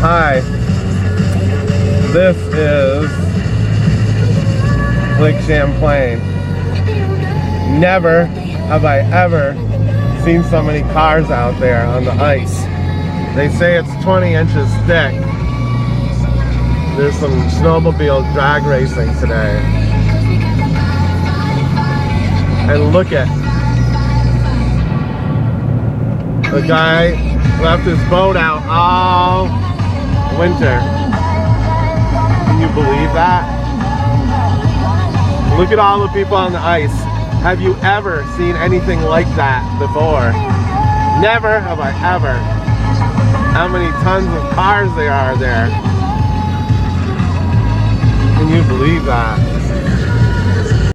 Hi, this is Lake Champlain. Never have I ever seen so many cars out there on the ice. They say it's 20 inches thick. There's some snowmobile drag racing today. And look at the guy left his boat out all winter. Can you believe that? Look at all the people on the ice. Have you ever seen anything like that before? Never have I ever. How many tons of cars there are there? Can you believe that?